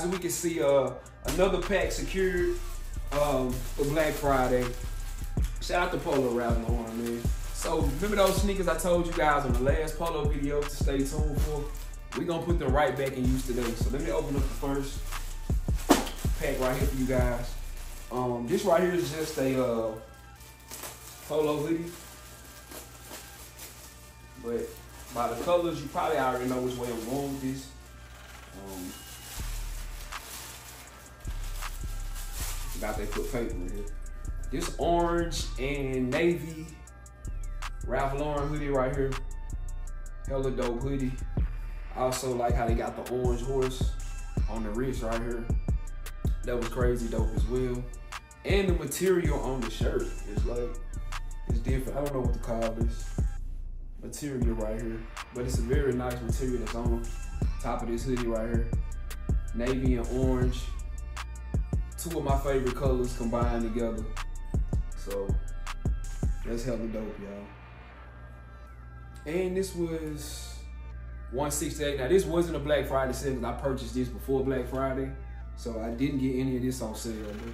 guys, we can see another pack secured for Black Friday. Shout out to poloralphlauren, man. So remember those sneakers I told you guys on the last Polo video to stay tuned for? We're gonna put them right back in use today. So let me open up the first pack right here for you guys. This right here is just a Polo hoodie. But by the colors, you probably already know which way I'm going with this. Forgot they put paper in here. This orange and navy Ralph Lauren hoodie right here. Hella dope hoodie. I also like how they got the orange horse on the wrist right here. That was crazy dope as well. And the material on the shirt is like, it's different. I don't know what to call this material right here, but it's a very nice material that's on top of this hoodie right here. Navy and orange. Two of my favorite colors combined together. So that's hella dope, y'all. And this was $168. Now this wasn't a Black Friday sale because I purchased this before Black Friday. So I didn't get any of this on sale, but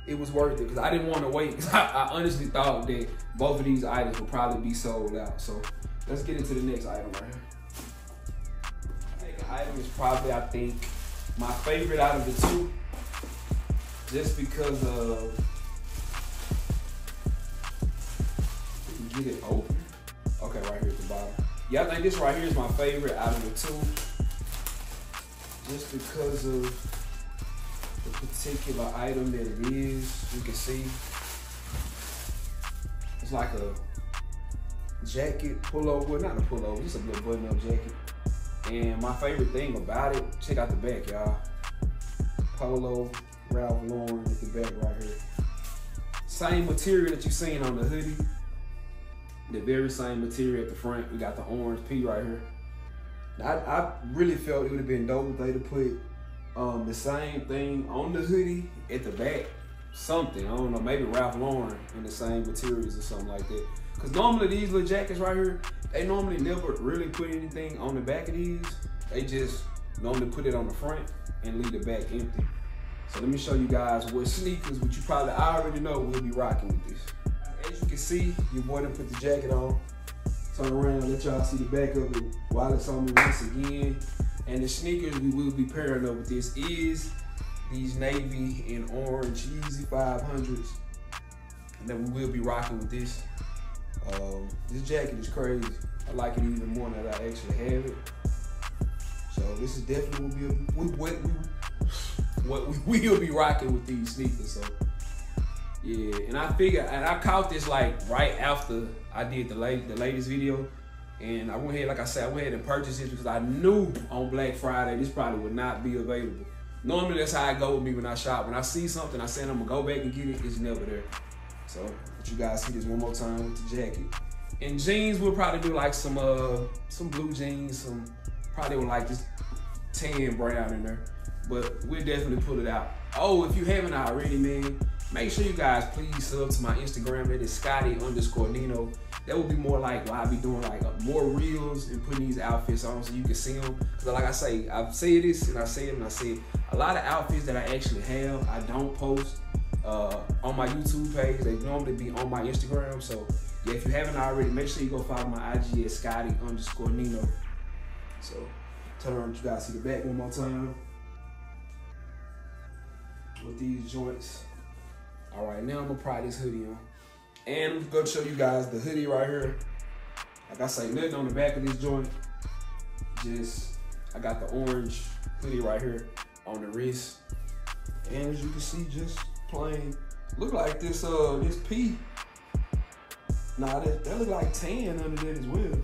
it was worth it because I didn't want to wait because I honestly thought that both of these items would probably be sold out. So let's get into the next item right here. The next item is probably, I think, my favorite out of the two. Just because of, get it open. Okay, right here at the bottom. Yeah, I think this right here is my favorite out of the two. Just because of the particular item that it is. You can see it's like a jacket, pullover, well not a pullover, just a little button-up jacket. And my favorite thing about it, check out the back, y'all. Polo, Ralph Lauren at the back right here. Same material that you seen on the hoodie. The very same material at the front. We got the orange P right here. I really felt it would have been dope if they'd have put the same thing on the hoodie at the back. Something, I don't know, maybe Ralph Lauren in the same materials or something like that. Because normally these little jackets right here, they normally never really put anything on the back of these. They just normally put it on the front and leave the back empty. So let me show you guys what sneakers, which you probably already know, we'll be rocking with this. As you can see, your boy done put the jacket on. Turn around, let y'all see the back of it while it's on me once again. And the sneakers we will be pairing up with this is these navy and orange Yeezy 500s. And then we will be rocking with this. This jacket is crazy. I like it even more now that I actually have it. So this is definitely what we will be rocking with these sneakers. So yeah, and I figured, and I caught this like right after I did the latest video, and I went ahead, like I said, I went ahead and purchased this because I knew on Black Friday this probably would not be available. Normally that's how I go with me when I shop. When I see something, I say I'm gonna go back and get it. It's never there. So let you guys see this one more time with the jacket. And jeans, we'll probably do like some blue jeans, some probably with like this tan brown in there. But we'll definitely pull it out. Oh, if you haven't already, man, make sure you guys please sub to my Instagram. That is Scotty_Nino. That will be more like where I'll be doing like more reels and putting these outfits on so you can see them. Because like I say, I've said this and I say it and I say it. A lot of outfits that I actually have, I don't post on my YouTube page. They normally be on my Instagram. So yeah, if you haven't already, make sure you go follow my IG at Scotty_Nino. So turn around, you guys see the back one more time. With these joints. All right, now I'm gonna pry this hoodie on. And I'm gonna show you guys the hoodie right here. Like I say, nothing on the back of this joint. Just, I got the orange hoodie right here on the wrist. And as you can see, just plain, look like this P. Nah, that look like tan under that as well.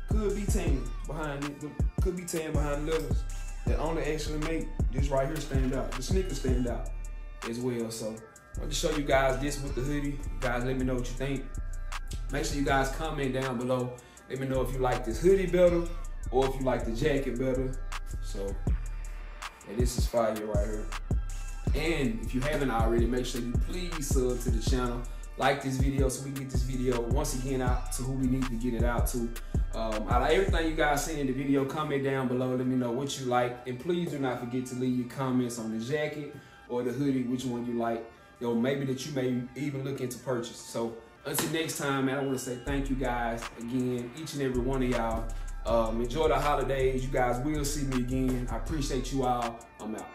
Could be tan behind it, but could be tan behind the leathers. That only actually make this right here stand out. The sneakers stand out as well. So I'll just show you guys this with the hoodie. You guys let me know what you think. Make sure you guys comment down below. Let me know if you like this hoodie better or if you like the jacket better. So yeah, this is fire right here. And if you haven't already, make sure you please sub to the channel. Like this video so we can get this video once again out to who we need to get it out to. Out of everything you guys seen in the video, comment down below. Let me know what you like. And please do not forget to leave your comments on the jacket or the hoodie, which one you like. Yo, maybe that you may even look into purchase. So until next time, man, I want to say thank you guys again, each and every one of y'all. Enjoy the holidays. You guys will see me again. I appreciate you all. I'm out.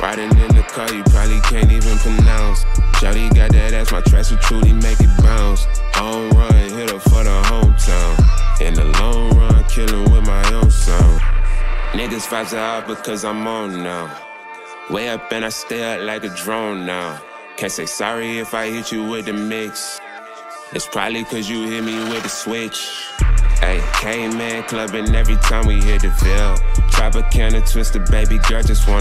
Riding in the car, you probably can't even pronounce. Shawty got that ass, my tracks will truly make it bounce. Home run, hit her for the hometown. In the long run, killing with my own sound. Niggas vibes are out because I'm on now. Way up and I stay up like a drone now. Can't say sorry if I hit you with the mix. It's probably cause you hit me with the switch. Hey, K-Man clubbing every time we hit the Ville. Tropicana twister, baby girl just wanna